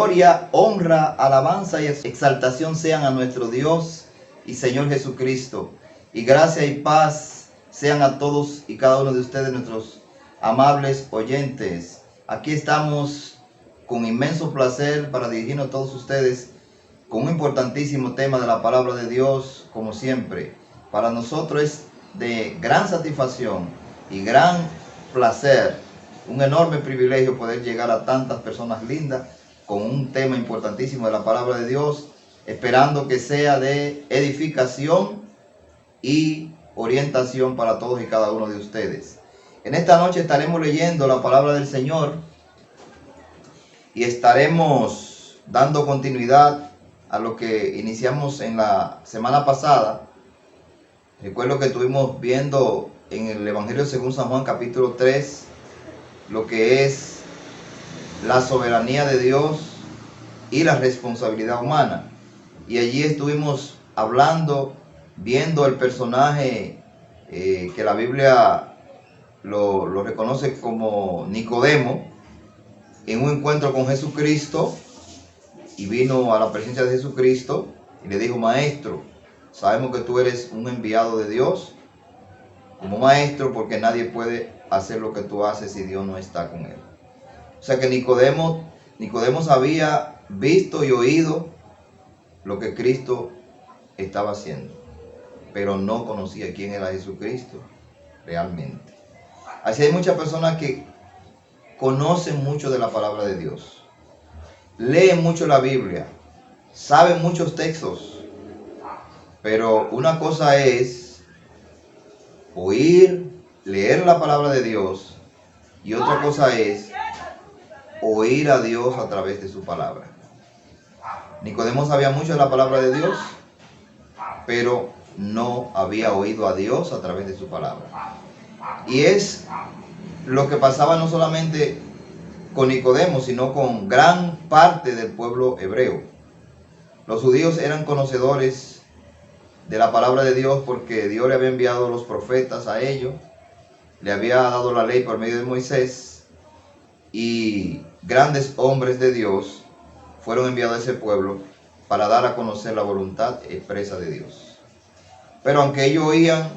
Gloria, honra, alabanza y exaltación sean a nuestro Dios y Señor Jesucristo. Y gracia y paz sean a todos y cada uno de ustedes, nuestros amables oyentes. Aquí estamos con inmenso placer para dirigirnos a todos ustedes con un importantísimo tema de la palabra de Dios, como siempre. Para nosotros es de gran satisfacción y gran placer, un enorme privilegio poder llegar a tantas personas lindas con un tema importantísimo de la palabra de Dios, esperando que sea de edificación y orientación para todos y cada uno de ustedes. En esta noche estaremos leyendo la palabra del Señor y estaremos dando continuidad a lo que iniciamos en la semana pasada. Recuerdo que estuvimos viendo en el Evangelio según San Juan capítulo 3 lo que es la soberanía de Dios y la responsabilidad humana. Y allí estuvimos hablando, viendo el personaje que la Biblia lo reconoce como Nicodemo, en un encuentro con Jesucristo, y vino a la presencia de Jesucristo y le dijo: Maestro, sabemos que tú eres un enviado de Dios como maestro, porque nadie puede hacer lo que tú haces si Dios no está con él. O sea que Nicodemo había visto y oído lo que Cristo estaba haciendo, pero no conocía quién era Jesucristo realmente. Así hay muchas personas que conocen mucho de la palabra de Dios, leen mucho la Biblia, saben muchos textos, pero una cosa es oír, leer la palabra de Dios, y otra cosa es oír a Dios a través de su palabra. Nicodemo sabía mucho de la palabra de Dios, pero no había oído a Dios a través de su palabra. Y es lo que pasaba no solamente con Nicodemo, sino con gran parte del pueblo hebreo. Los judíos eran conocedores de la palabra de Dios porque Dios le había enviado los profetas a ellos, le había dado la ley por medio de Moisés, y grandes hombres de Dios fueron enviados a ese pueblo para dar a conocer la voluntad expresa de Dios. Pero aunque ellos oían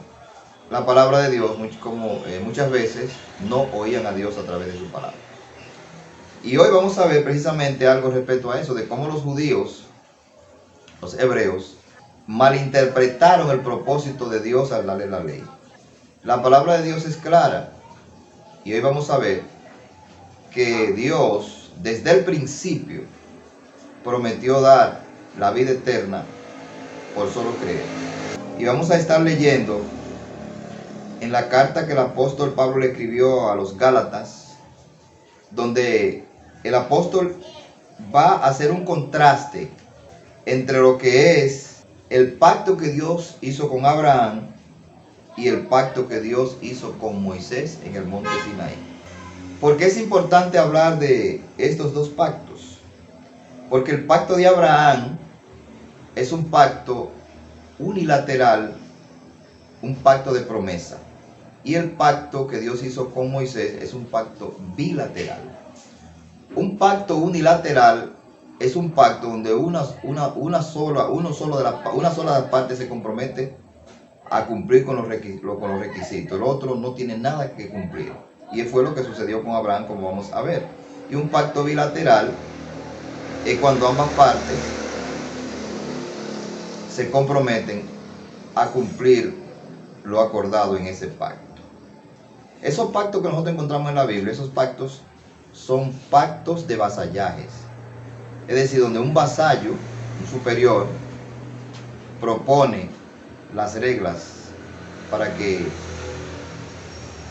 la palabra de Dios, muchas veces no oían a Dios a través de su palabra. Y hoy vamos a ver precisamente algo respecto a eso, de cómo los judíos, los hebreos, malinterpretaron el propósito de Dios al darle la ley. La palabra de Dios es clara, y hoy vamos a ver que Dios desde el principio prometió dar la vida eterna por solo creer. Y vamos a estar leyendo en la carta que el apóstol Pablo le escribió a los Gálatas, donde el apóstol va a hacer un contraste entre lo que es el pacto que Dios hizo con Abraham y el pacto que Dios hizo con Moisés en el monte Sinaí. ¿Por qué es importante hablar de estos dos pactos? Porque el pacto de Abraham es un pacto unilateral, un pacto de promesa. Y el pacto que Dios hizo con Moisés es un pacto bilateral. Un pacto unilateral es un pacto donde una sola de las partes se compromete a cumplir con los requisitos. El otro no tiene nada que cumplir. Y fue lo que sucedió con Abraham, como vamos a ver. Y un pacto bilateral es cuando ambas partes se comprometen a cumplir lo acordado en ese pacto. Esos pactos que nosotros encontramos en la Biblia, esos pactos son pactos de vasallajes. Es decir, donde un vasallo, un superior, propone las reglas para que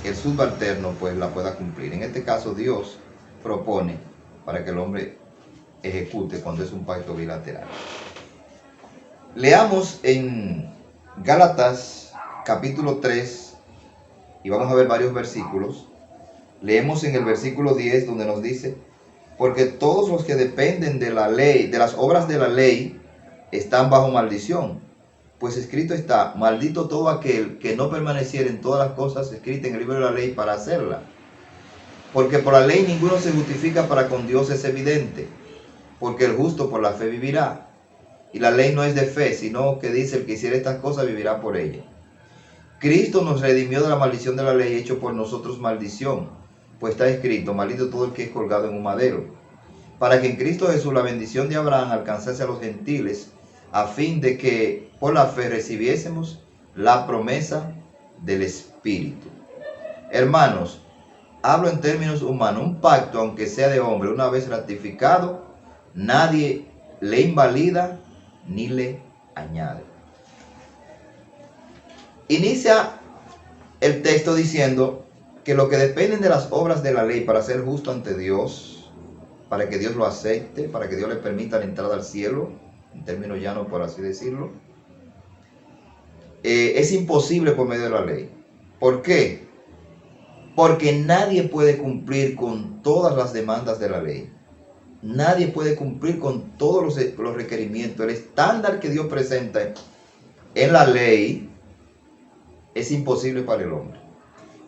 el subalterno pues la pueda cumplir. En este caso Dios propone para que el hombre ejecute cuando es un pacto bilateral. Leamos en Gálatas capítulo 3 y vamos a ver varios versículos. Leemos en el versículo 10 donde nos dice: porque todos los que dependen de la ley, de las obras de la ley, están bajo maldición. Pues escrito está: maldito todo aquel que no permaneciera en todas las cosas escritas en el libro de la ley para hacerla. Porque por la ley ninguno se justifica para con Dios, es evidente. porque el justo por la fe vivirá. Y la ley no es de fe, sino que dice: el que hiciera estas cosas vivirá por ella. Cristo nos redimió de la maldición de la ley, hecho por nosotros maldición, pues está escrito: maldito todo el que es colgado en un madero, para que en Cristo Jesús la bendición de Abraham alcanzase a los gentiles, a fin de que por la fe recibiésemos la promesa del Espíritu. Hermanos, hablo en términos humanos: un pacto, aunque sea de hombre, una vez ratificado, nadie le invalida ni le añade. Inicia el texto diciendo que lo que dependen de las obras de la ley para ser justo ante Dios, para que Dios lo acepte, para que Dios le permita la entrada al cielo, en términos llanos por así decirlo, es imposible por medio de la ley. ¿Por qué? Porque nadie puede cumplir con todas las demandas de la ley. Nadie puede cumplir con todos los requerimientos. El estándar que Dios presenta en la ley es imposible para el hombre.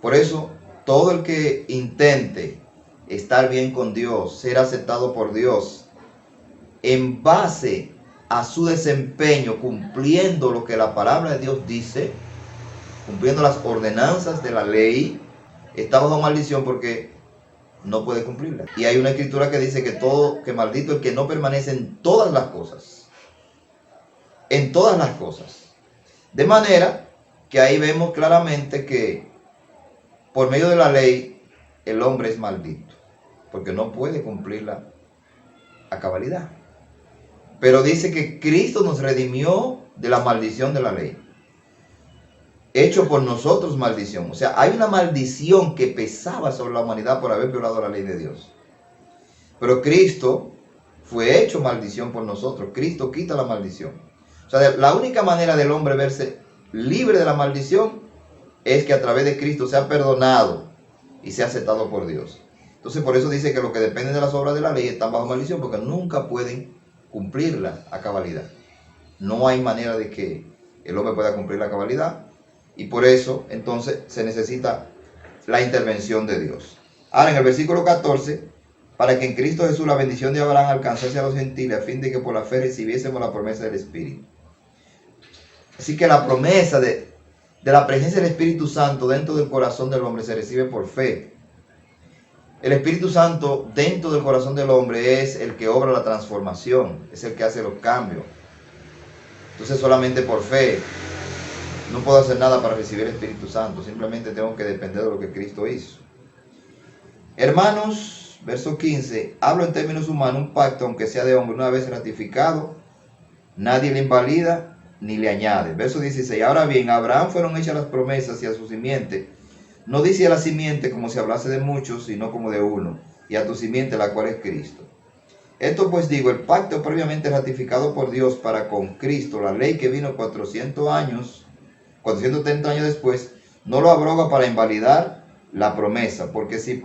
Por eso, todo el que intente estar bien con Dios, ser aceptado por Dios, en base a su desempeño, cumpliendo lo que la palabra de Dios dice, cumpliendo las ordenanzas de la ley, está bajo maldición porque no puede cumplirla. Y hay una escritura que dice que maldito el que no permanece en todas las cosas. En todas las cosas. De manera que ahí vemos claramente que por medio de la ley el hombre es maldito, porque no puede cumplirla a cabalidad. Pero dice que Cristo nos redimió de la maldición de la ley, hecho por nosotros maldición. O sea, hay una maldición que pesaba sobre la humanidad por haber violado la ley de Dios. Pero Cristo fue hecho maldición por nosotros. Cristo quita la maldición. O sea, la única manera del hombre verse libre de la maldición es que a través de Cristo sea perdonado y sea aceptado por Dios. Entonces, por eso dice que los que dependen de las obras de la ley están bajo maldición, porque nunca pueden cumplirla a cabalidad. No hay manera de que el hombre pueda cumplir la cabalidad, y por eso entonces se necesita la intervención de Dios. Ahora, en el versículo 14, para que en Cristo Jesús la bendición de Abraham alcanzase a los gentiles, a fin de que por la fe recibiésemos la promesa del Espíritu. Así que la promesa de la presencia del Espíritu Santo dentro del corazón del hombre se recibe por fe. El Espíritu Santo dentro del corazón del hombre es el que obra la transformación, es el que hace los cambios. Entonces, solamente por fe no puedo hacer nada para recibir el Espíritu Santo, simplemente tengo que depender de lo que Cristo hizo. Hermanos, verso 15, hablo en términos humanos: un pacto, aunque sea de hombre, una vez ratificado, nadie le invalida ni le añade. Verso 16, ahora bien, a Abraham fueron hechas las promesas y a su simiente. No dice a la simiente como si hablase de muchos, sino como de uno, y a tu simiente, la cual es Cristo. Esto pues digo, el pacto previamente ratificado por Dios para con Cristo, la ley que vino 430 años después, no lo abroga para invalidar la promesa, porque si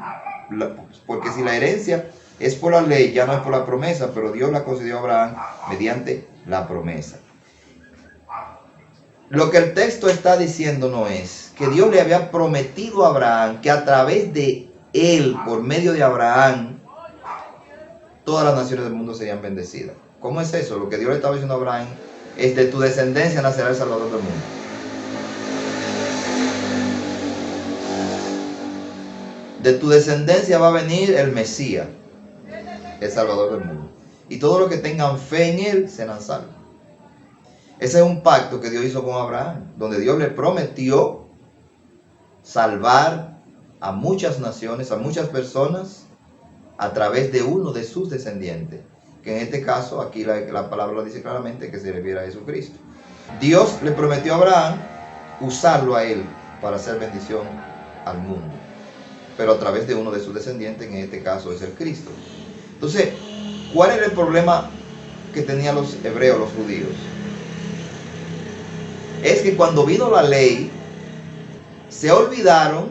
la herencia es por la ley, ya no es por la promesa, pero Dios la concedió a Abraham mediante la promesa. Lo que el texto está diciendo no es que Dios le había prometido a Abraham que a través de él, por medio de Abraham, todas las naciones del mundo serían bendecidas. ¿Cómo es eso? Lo que Dios le estaba diciendo a Abraham es: de tu descendencia nacerá el Salvador del mundo. De tu descendencia va a venir el Mesías, el Salvador del mundo. Y todos los que tengan fe en él serán salvos. Ese es un pacto que Dios hizo con Abraham, donde Dios le prometió salvar a muchas naciones, a muchas personas, a través de uno de sus descendientes. Que en este caso, aquí la palabra lo dice claramente, que se refiere a Jesucristo. Dios le prometió a Abraham usarlo a él para hacer bendición al mundo, pero a través de uno de sus descendientes, que en este caso es el Cristo. Entonces, ¿cuál era el problema que tenían los hebreos, los judíos? Es que cuando vino la ley, se olvidaron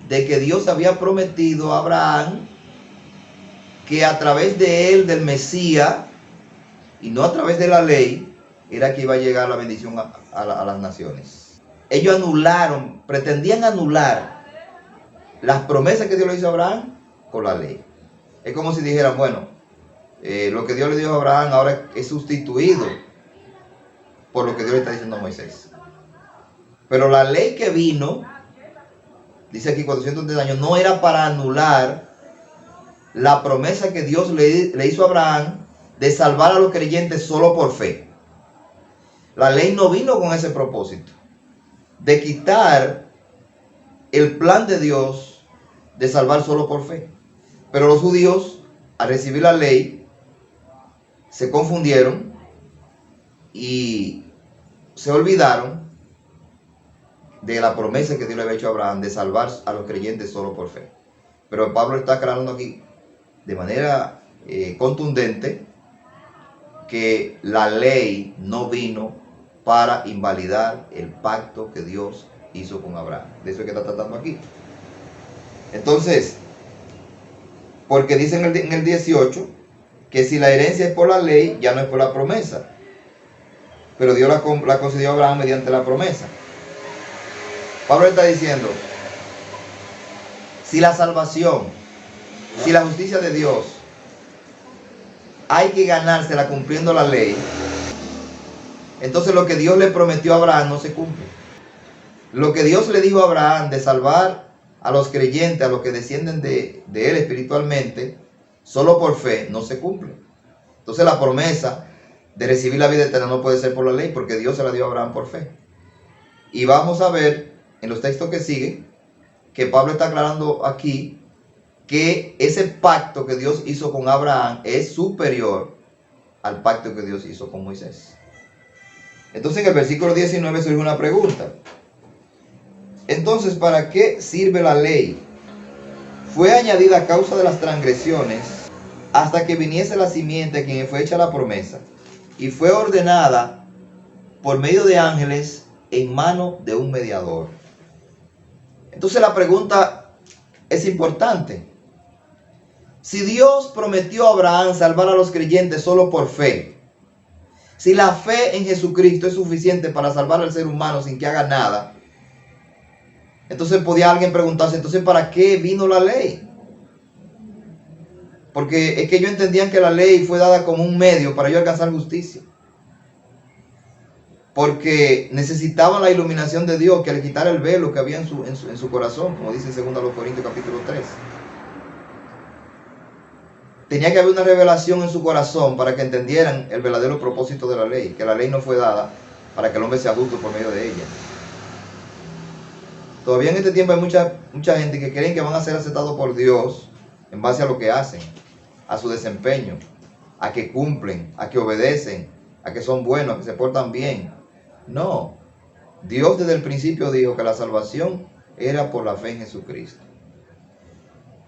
de que Dios había prometido a Abraham que a través de él, del Mesías, y no a través de la ley, era que iba a llegar la bendición a las naciones. Ellos pretendían anular las promesas que Dios le hizo a Abraham con la ley. Es como si dijeran: bueno, Lo que Dios le dijo a Abraham ahora es sustituido por lo que Dios le está diciendo a Moisés. Pero la ley que vino, dice aquí 430 años, no era para anular la promesa que Dios le hizo a Abraham de salvar a los creyentes solo por fe. La ley no vino con ese propósito, de quitar el plan de Dios de salvar solo por fe. Pero los judíos, al recibir la ley, se confundieron y se olvidaron de la promesa que Dios le había hecho a Abraham de salvar a los creyentes solo por fe. Pero Pablo está aclarando aquí de manera contundente que la ley no vino para invalidar el pacto que Dios hizo con Abraham. De eso es que está tratando aquí. Entonces, porque dice en el 18 que si la herencia es por la ley, ya no es por la promesa. Pero Dios la concedió a Abraham mediante la promesa. Pablo está diciendo, si la salvación, si la justicia de Dios hay que ganársela cumpliendo la ley, entonces lo que Dios le prometió a Abraham no se cumple. Lo que Dios le dijo a Abraham de salvar a los creyentes, a los que descienden de él espiritualmente, solo por fe, no se cumple. Entonces la promesa de recibir la vida eterna no puede ser por la ley, porque Dios se la dio a Abraham por fe. Y vamos a ver en los textos que siguen que Pablo está aclarando aquí que ese pacto que Dios hizo con Abraham es superior al pacto que Dios hizo con Moisés. Entonces en el versículo 19 surge una pregunta. Entonces, ¿para qué sirve la ley? Fue añadida a causa de las transgresiones hasta que viniese la simiente a quien fue hecha la promesa, y fue ordenada por medio de ángeles en mano de un mediador. Entonces la pregunta es importante. Si Dios prometió a Abraham salvar a los creyentes solo por fe, si la fe en Jesucristo es suficiente para salvar al ser humano sin que haga nada, entonces podía alguien preguntarse, entonces ¿para qué vino la ley? Porque es que ellos entendían que la ley fue dada como un medio para ellos alcanzar justicia. Porque necesitaban la iluminación de Dios, que le quitara el velo que había en su corazón, como dice en 2 Corintios capítulo 3. Tenía que haber una revelación en su corazón para que entendieran el verdadero propósito de la ley, que la ley no fue dada para que el hombre sea justo por medio de ella. Todavía en este tiempo hay mucha gente que creen que van a ser aceptados por Dios en base a lo que hacen, a su desempeño, a que cumplen, a que obedecen, a que son buenos, a que se portan bien. No, Dios desde el principio dijo que la salvación era por la fe en Jesucristo.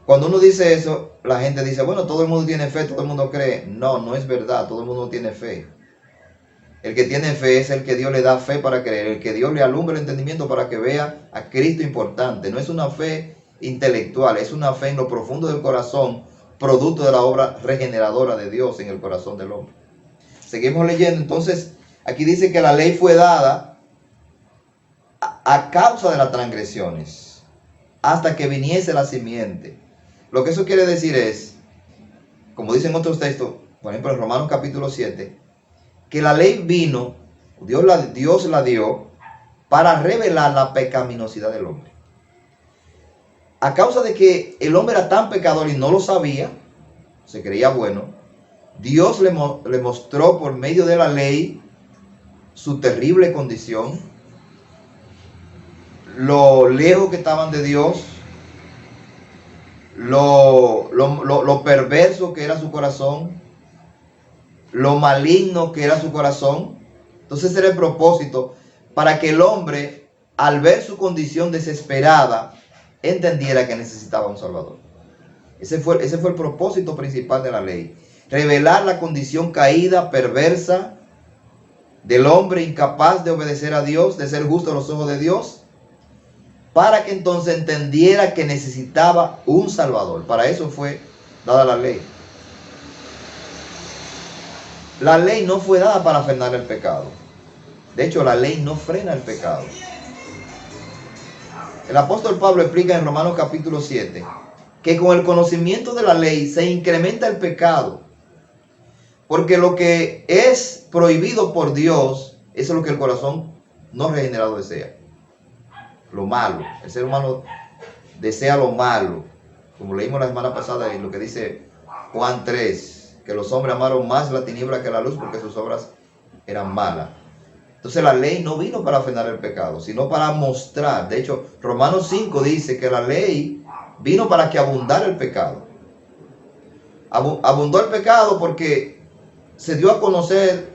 Cuando uno dice eso, la gente dice, bueno, todo el mundo tiene fe, todo el mundo cree. No, no es verdad, todo el mundo tiene fe. El que tiene fe es el que Dios le da fe para creer, el que Dios le alumbra el entendimiento para que vea a Cristo importante. No es una fe intelectual, es una fe en lo profundo del corazón, producto de la obra regeneradora de Dios en el corazón del hombre. Seguimos leyendo, entonces, aquí dice que la ley fue dada a causa de las transgresiones, hasta que viniese la simiente. Lo que eso quiere decir es, como dicen otros textos, por ejemplo en Romanos capítulo 7, que la ley vino, Dios la dio para revelar la pecaminosidad del hombre. A causa de que el hombre era tan pecador y no lo sabía, se creía bueno, Dios le mostró por medio de la ley su terrible condición, lo lejos que estaban de Dios, lo perverso que era su corazón, lo maligno que era su corazón. Entonces era el propósito para que el hombre, al ver su condición desesperada, entendiera que necesitaba un Salvador. Ese fue el propósito principal de la ley. Revelar la condición caída, perversa del hombre incapaz de obedecer a Dios, de ser justo a los ojos de Dios, para que entonces entendiera que necesitaba un Salvador. Para eso fue dada la ley. La ley no fue dada para frenar el pecado. De hecho, la ley no frena el pecado. El apóstol Pablo explica en Romanos capítulo 7 que con el conocimiento de la ley se incrementa el pecado. Porque lo que es prohibido por Dios, eso es lo que el corazón no regenerado desea. Lo malo. El ser humano desea lo malo. Como leímos la semana pasada en lo que dice Juan 3, que los hombres amaron más la tiniebla que la luz porque sus obras eran malas. Entonces la ley no vino para frenar el pecado, sino para mostrar. De hecho, Romanos 5 dice que la ley vino para que abundara el pecado. Abundó el pecado porque se dio a conocer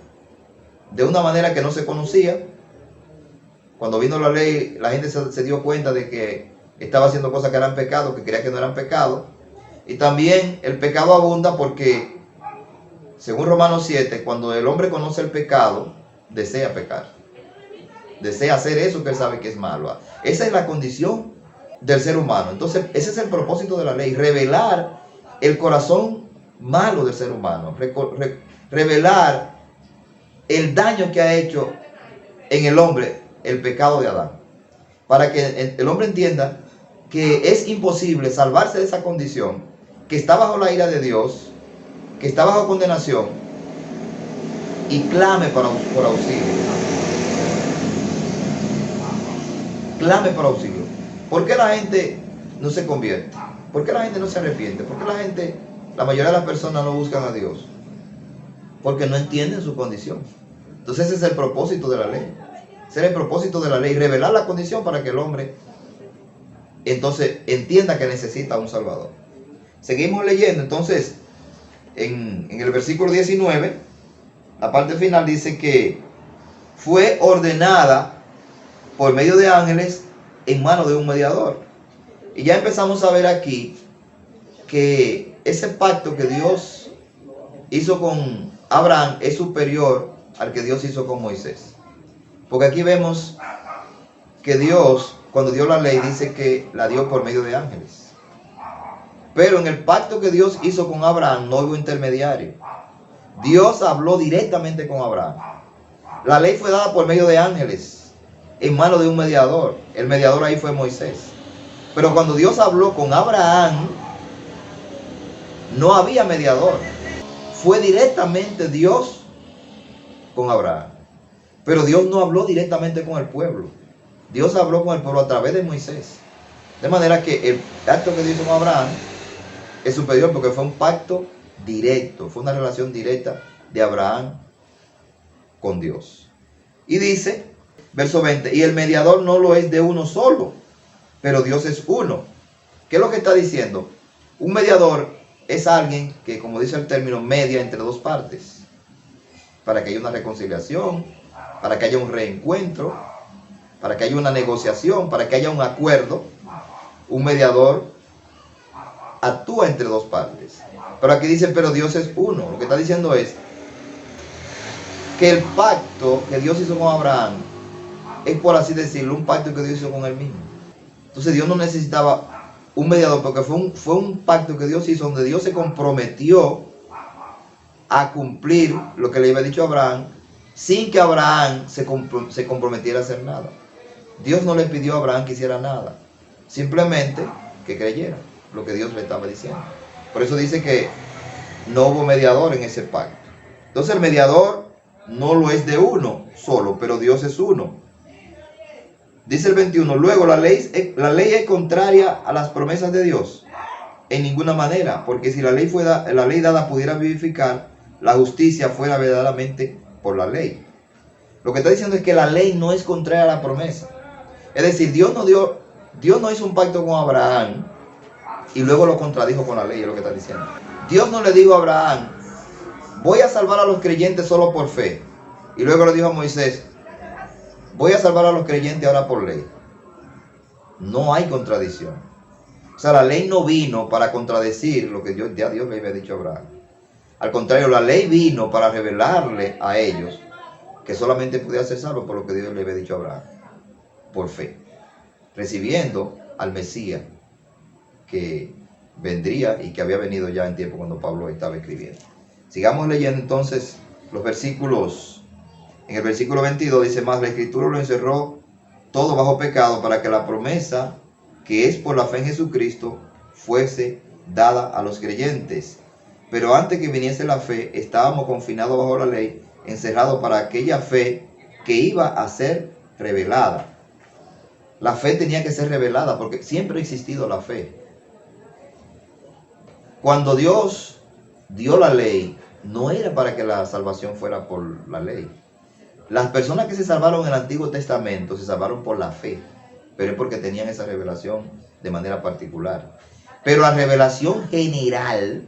de una manera que no se conocía. Cuando vino la ley, la gente se dio cuenta de que estaba haciendo cosas que eran pecado, que creía que no eran pecado. Y también el pecado abunda porque, según Romanos 7, cuando el hombre conoce el pecado, desea pecar. Desea hacer eso que él sabe que es malo. Esa es la condición del ser humano. Entonces, ese es el propósito de la ley, revelar el corazón malo del ser humano, revelar el daño que ha hecho en el hombre el pecado de Adán, para que el hombre entienda que es imposible salvarse de esa condición, que está bajo la ira de Dios, que está bajo condenación, y clame por auxilio. Clame por auxilio. ¿Por qué la gente no se convierte? ¿Por qué la gente no se arrepiente? ¿Por qué la mayoría de las personas no buscan a Dios? Porque no entienden su condición. Entonces ese es el propósito de la ley. Ese es el propósito de la ley, revelar la condición para que el hombre entonces entienda que necesita un Salvador. Seguimos leyendo. Entonces, en el versículo 19, la parte final dice que fue ordenada por medio de ángeles en manos de un mediador. Y ya empezamos a ver aquí que ese pacto que Dios hizo con Abraham es superior al que Dios hizo con Moisés. Porque aquí vemos que Dios, cuando dio la ley, dice que la dio por medio de ángeles. Pero en el pacto que Dios hizo con Abraham no hubo intermediario. Dios habló directamente con Abraham. La ley fue dada por medio de ángeles, en manos de un mediador. El mediador ahí fue Moisés. Pero cuando Dios habló con Abraham, no había mediador. Fue directamente Dios con Abraham. Pero Dios no habló directamente con el pueblo. Dios habló con el pueblo a través de Moisés. De manera que el pacto que Dios hizo con Abraham es superior porque fue un pacto directo. Fue una relación directa de Abraham con Dios. Y dice, verso 20, y el mediador no lo es de uno solo, pero Dios es uno. ¿Qué es lo que está diciendo? Un mediador es alguien que, como dice el término, media entre dos partes. Para que haya una reconciliación, para que haya un reencuentro, para que haya una negociación, para que haya un acuerdo. Un mediador actúa entre dos partes. Pero aquí dice, pero Dios es uno. Lo que está diciendo es que el pacto que Dios hizo con Abraham es, por así decirlo, un pacto que Dios hizo con él mismo. Entonces Dios no necesitaba un mediador porque fue un pacto que Dios hizo donde Dios se comprometió a cumplir lo que le había dicho a Abraham sin que Abraham se comprometiera a hacer nada. Dios no le pidió a Abraham que hiciera nada, simplemente que creyera lo que Dios le estaba diciendo. Por eso dice que no hubo mediador en ese pacto. Entonces el mediador no lo es de uno solo, pero Dios es uno. Dice el 21, luego la ley es contraria a las promesas de Dios. En ninguna manera, porque si la ley dada pudiera vivificar, la justicia fuera verdaderamente por la ley. Lo que está diciendo es que la ley no es contraria a la promesa. Es decir, Dios no hizo un pacto con Abraham y luego lo contradijo con la ley, es lo que está diciendo. Dios no le dijo a Abraham, voy a salvar a los creyentes solo por fe. Y luego le dijo a Moisés, voy a salvar a los creyentes ahora por ley. No hay contradicción. O sea, la ley no vino para contradecir lo que Dios le había dicho a Abraham. Al contrario, la ley vino para revelarle a ellos que solamente podía ser salvo por lo que Dios le había dicho a Abraham. Por fe. Recibiendo al Mesías que vendría y que había venido ya en tiempo cuando Pablo estaba escribiendo. Sigamos leyendo entonces los versículos. En el versículo 22 dice más, la Escritura lo encerró todo bajo pecado para que la promesa que es por la fe en Jesucristo fuese dada a los creyentes. Pero antes que viniese la fe, estábamos confinados bajo la ley, encerrados para aquella fe que iba a ser revelada. La fe tenía que ser revelada porque siempre ha existido la fe. Cuando Dios dio la ley, no era para que la salvación fuera por la ley. Las personas que se salvaron en el Antiguo Testamento se salvaron por la fe, pero es porque tenían esa revelación de manera particular. Pero la revelación general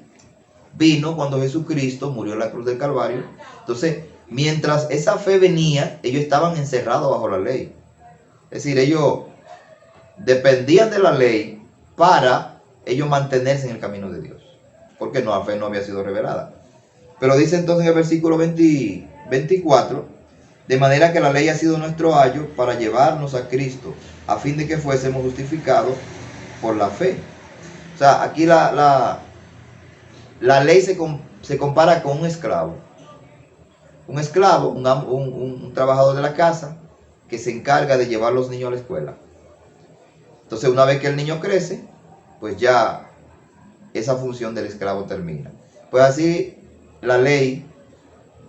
vino cuando Jesucristo murió en la cruz del Calvario. Entonces, mientras esa fe venía, ellos estaban encerrados bajo la ley. Es decir, ellos dependían de la ley para ellos mantenerse en el camino de Dios, porque la fe no había sido revelada. Pero dice entonces en el versículo 24, de manera que la ley ha sido nuestro ayo para llevarnos a Cristo, a fin de que fuésemos justificados por la fe. O sea, aquí la ley se compara con un esclavo. Un esclavo, un trabajador de la casa que se encarga de llevar a los niños a la escuela. Entonces, una vez que el niño crece, pues ya esa función del esclavo termina. Pues así, la ley,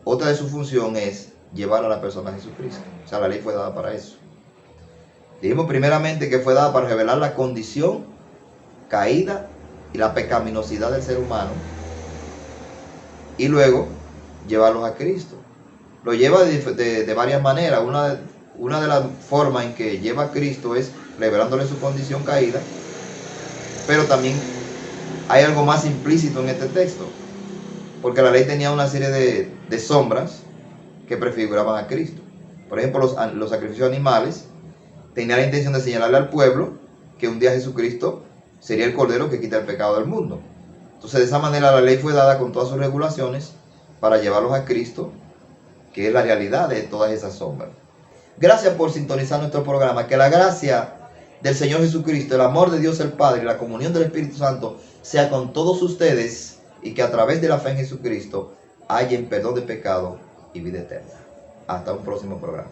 otra de su función es llevar a la persona a Jesucristo. O sea, la ley fue dada para eso. Dijimos primeramente que fue dada para revelar la condición caída y la pecaminosidad del ser humano, y luego llevarlos a Cristo. Lo lleva de varias maneras. Una de las formas en que lleva a Cristo es revelándole su condición caída, pero también hay algo más implícito en este texto, porque la ley tenía una serie de sombras que prefiguraban a Cristo. Por ejemplo, los sacrificios animales tenían la intención de señalarle al pueblo que un día Jesucristo sería el Cordero que quita el pecado del mundo. Entonces, de esa manera la ley fue dada con todas sus regulaciones para llevarlos a Cristo, que es la realidad de todas esas sombras. Gracias por sintonizar nuestro programa. Que la gracia del Señor Jesucristo, el amor de Dios el Padre y la comunión del Espíritu Santo sea con todos ustedes, y que a través de la fe en Jesucristo hallen perdón de pecado y vida eterna. Hasta un próximo programa.